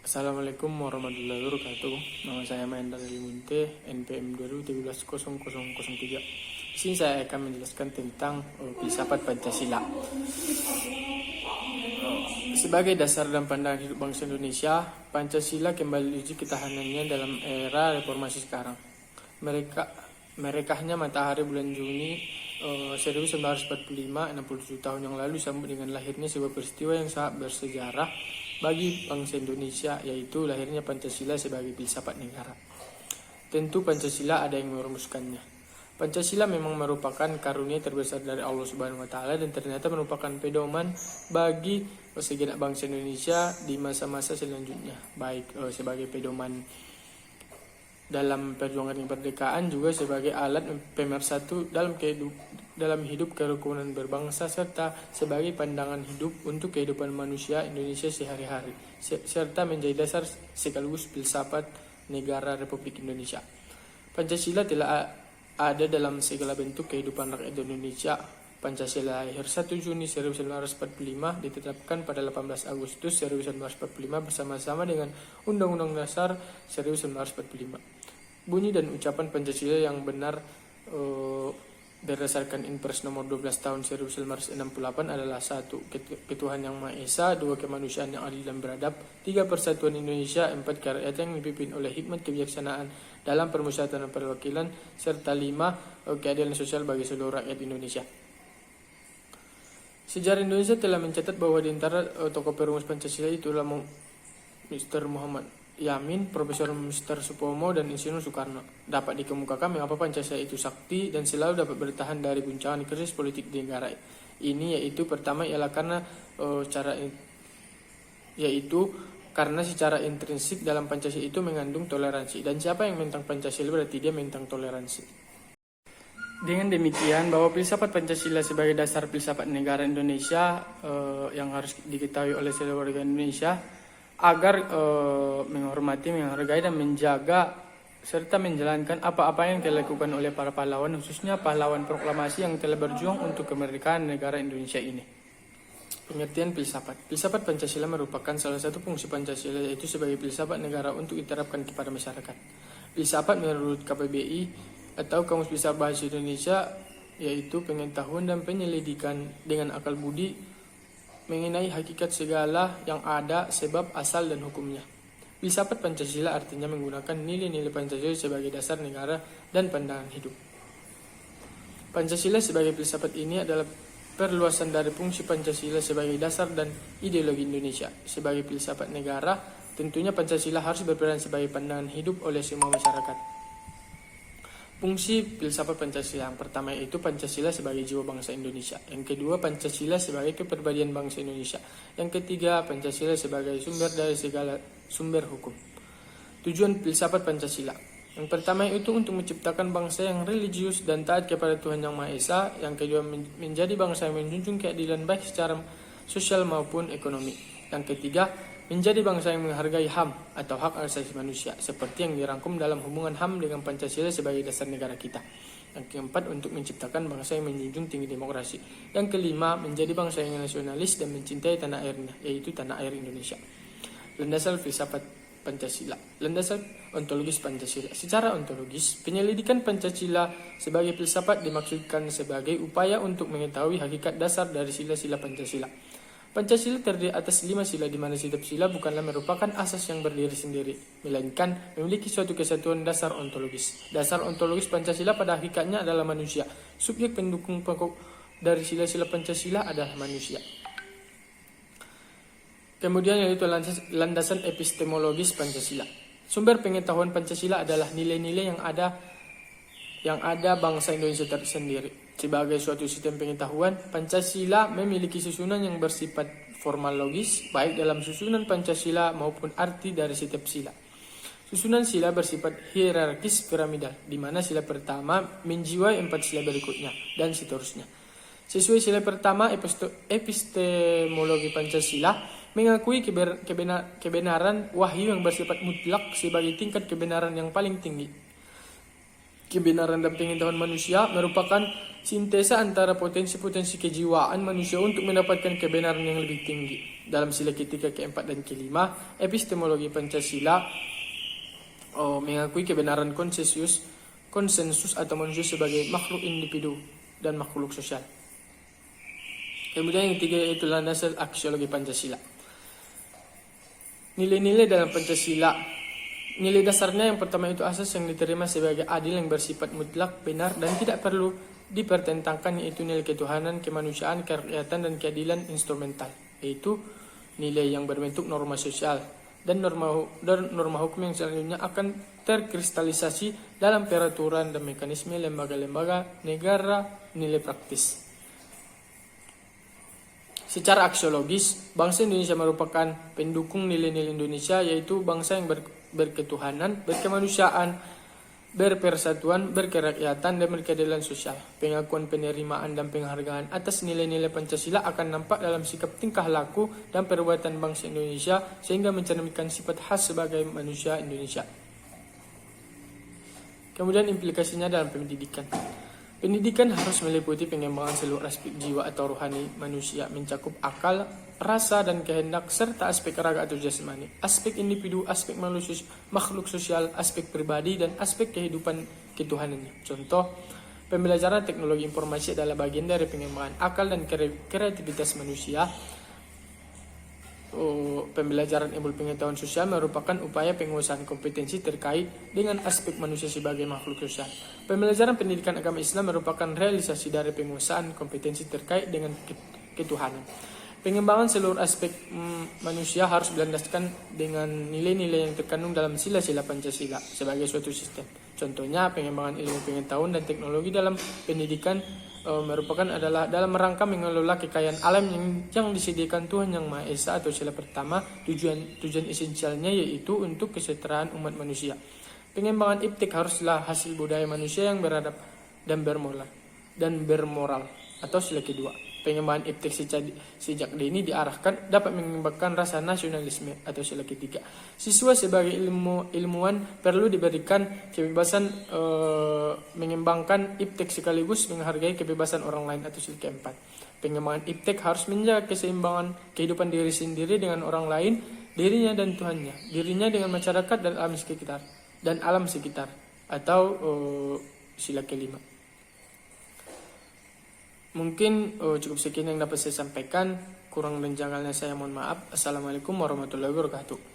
Assalamualaikum warahmatullahi wabarakatuh. Nama saya Mahendra Munte, NPM 2017-0003. Di sini saya akan menjelaskan tentang filsafat Pancasila. Sebagai dasar dan pandangan hidup bangsa Indonesia, Pancasila kembali diuji ketahanannya dalam era reformasi sekarang. Merekahnya matahari bulan Juni 1945, 67 tahun yang lalu, disambut dengan lahirnya sebuah peristiwa yang sangat bersejarah bagi bangsa Indonesia, yaitu lahirnya Pancasila sebagai filsafat negara. Tentu Pancasila ada yang merumuskannya. Pancasila memang merupakan karunia terbesar dari Allah Subhanahu wa taala dan ternyata merupakan pedoman bagi segenap bangsa Indonesia di masa-masa selanjutnya, baik sebagai pedoman dalam perjuangan kemerdekaan, juga sebagai alat pemersatu dalam hidup kerukunan berbangsa, serta sebagai pandangan hidup untuk kehidupan manusia Indonesia sehari-hari, serta menjadi dasar sekaligus filsafat negara Republik Indonesia. Pancasila telah ada dalam segala bentuk kehidupan rakyat Indonesia. Pancasila lahir 1 Juni 1945, ditetapkan pada 18 Agustus 1945 bersama-sama dengan Undang-Undang Dasar 1945. Bunyi dan ucapan Pancasila yang benar berdasarkan Impres nomor 12 tahun 1968 adalah: 1. Ketuhanan yang Maha Esa, 2. Kemanusiaan yang adil dan beradab, 3. Persatuan Indonesia, 4. Kerakyatan yang dipimpin oleh hikmat kebijaksanaan dalam permusyawaratan dan perwakilan, serta 5. Keadilan sosial bagi seluruh rakyat Indonesia. Sejarah Indonesia telah mencatat bahwa di antara tokoh perumus Pancasila itu adalah Mr. Muhammad Yamin, Profesor Mr. Supomo, dan Insinyur Soekarno. Dapat dikemukakan mengapa Pancasila itu sakti dan selalu dapat bertahan dari guncangan krisis politik di negara ini, yaitu pertama ialah karena secara intrinsik dalam Pancasila itu mengandung toleransi, dan siapa yang menentang Pancasila berarti dia menentang toleransi. Dengan demikian, bahwa filsafat Pancasila sebagai dasar filsafat negara Indonesia yang harus diketahui oleh seluruh warga Indonesia agar menghormati, menghargai, dan menjaga serta menjalankan apa-apa yang telah dilakukan oleh para pahlawan, khususnya pahlawan proklamasi yang telah berjuang untuk kemerdekaan negara Indonesia ini. Pengertian filsafat. Filsafat Pancasila merupakan salah satu fungsi Pancasila, yaitu sebagai filsafat negara untuk diterapkan kepada masyarakat. Filsafat menurut KBBI atau Kamus Besar Bahasa Indonesia yaitu pengetahuan dan penyelidikan dengan akal budi mengenai hakikat segala yang ada, sebab, asal, dan hukumnya. Filsafat Pancasila artinya menggunakan nilai-nilai Pancasila sebagai dasar negara dan pandangan hidup. Pancasila sebagai filsafat ini adalah perluasan dari fungsi Pancasila sebagai dasar dan ideologi Indonesia. Sebagai filsafat negara, tentunya Pancasila harus berperan sebagai pandangan hidup oleh semua masyarakat. Fungsi filsafat Pancasila yang pertama yaitu Pancasila sebagai jiwa bangsa Indonesia. Yang kedua, Pancasila sebagai kepribadian bangsa Indonesia. Yang ketiga, Pancasila sebagai sumber dari segala sumber hukum. Tujuan filsafat Pancasila. Yang pertama itu untuk menciptakan bangsa yang religius dan taat kepada Tuhan Yang Maha Esa. Yang kedua, menjadi bangsa yang menjunjung keadilan baik secara sosial maupun ekonomi. Yang ketiga, menjadi bangsa yang menghargai HAM atau hak asasi manusia, seperti yang dirangkum dalam hubungan HAM dengan Pancasila sebagai dasar negara kita. Yang keempat, untuk menciptakan bangsa yang menjunjung tinggi demokrasi. Yang kelima, menjadi bangsa yang nasionalis dan mencintai tanah airnya, yaitu tanah air Indonesia. Landasan filsafat Pancasila. Landasan ontologis Pancasila. Secara ontologis, penyelidikan Pancasila sebagai filsafat dimaksudkan sebagai upaya untuk mengetahui hakikat dasar dari sila-sila Pancasila. Pancasila terdiri atas 5 sila, di mana setiap sila bukanlah merupakan asas yang berdiri sendiri, melainkan memiliki suatu kesatuan dasar ontologis. Dasar ontologis Pancasila pada hakikatnya adalah manusia. Subjek pendukung pokok dari sila-sila Pancasila adalah manusia. Kemudian yaitu landasan epistemologis Pancasila. Sumber pengetahuan Pancasila adalah nilai-nilai yang ada bangsa Indonesia tersendiri. Sebagai suatu sistem pengetahuan, Pancasila memiliki susunan yang bersifat formal logis, baik dalam susunan Pancasila maupun arti dari setiap sila. Susunan sila bersifat hierarkis piramidal, di mana sila pertama menjiwai 4 sila berikutnya, dan seterusnya. Sesuai sila pertama, epistemologi Pancasila mengakui kebenaran wahyu yang bersifat mutlak sebagai tingkat kebenaran yang paling tinggi. Kebenaran dan pengetahuan manusia merupakan sintesa antara potensi-potensi kejiwaan manusia untuk mendapatkan kebenaran yang lebih tinggi. Dalam sila ketiga, keempat, dan kelima, epistemologi Pancasila mengakui kebenaran konsensus atau manusia sebagai makhluk individu dan makhluk sosial. Kemudian yang ketiga yaitu landasan aksiologi Pancasila. Nilai-nilai dalam Pancasila. Nilai dasarnya yang pertama itu asas yang diterima sebagai adil yang bersifat mutlak, benar, dan tidak perlu dipertentangkan, yaitu nilai ketuhanan, kemanusiaan, kerakyatan, dan keadilan instrumental, yaitu nilai yang berbentuk norma sosial dan norma hukum yang selanjutnya akan terkristalisasi dalam peraturan dan mekanisme lembaga-lembaga negara, nilai praktis. Secara aksiologis, bangsa Indonesia merupakan pendukung nilai-nilai Indonesia, yaitu bangsa yang berketuhanan, berkemanusiaan, berpersatuan, berkerakyatan, dan berkeadilan sosial. Pengakuan, penerimaan, dan penghargaan atas nilai-nilai Pancasila akan nampak dalam sikap, tingkah laku, dan perbuatan bangsa Indonesia, sehingga mencerminkan sifat khas sebagai manusia Indonesia. Kemudian implikasinya dalam pendidikan. Pendidikan harus meliputi pengembangan seluruh aspek jiwa atau rohani manusia, mencakup akal, rasa, dan kehendak, serta aspek raga atau jasmani, aspek individu, aspek makhluk sosial, aspek pribadi, dan aspek kehidupan ketuhanannya. Contoh, pembelajaran teknologi informasi adalah bagian dari pengembangan akal dan kreativitas manusia. Pembelajaran ilmu pengetahuan sosial merupakan upaya penguasaan kompetensi terkait dengan aspek manusia sebagai makhluk sosial. Pembelajaran pendidikan agama Islam merupakan realisasi dari penguasaan kompetensi terkait dengan ketuhanan. Pengembangan seluruh aspek manusia harus dilandaskan dengan nilai-nilai yang terkandung dalam sila-sila Pancasila sebagai suatu sistem. Contohnya, pengembangan ilmu pengetahuan dan teknologi dalam pendidikan merupakan adalah dalam rangka mengelola kekayaan alam yang disediakan Tuhan Yang Maha Esa, atau sila pertama, tujuan esensialnya yaitu untuk kesejahteraan umat manusia. Pengembangan iptek haruslah hasil budaya manusia yang beradab dan bermoral, atau sila kedua. Pengembangan iptek sejak dini diarahkan dapat mengembangkan rasa nasionalisme, atau sila ketiga. Siswa sebagai ilmuwan perlu diberikan kebebasan mengembangkan iptek sekaligus menghargai kebebasan orang lain, atau sila keempat. Pengembangan iptek harus menjaga keseimbangan kehidupan diri sendiri dengan orang lain, dirinya dan Tuhannya, dirinya dengan masyarakat dan alam sekitar, atau sila kelima. Mungkin cukup sekian yang dapat saya sampaikan. Kurang dan janggalnya saya mohon maaf. Assalamualaikum warahmatullahi wabarakatuh.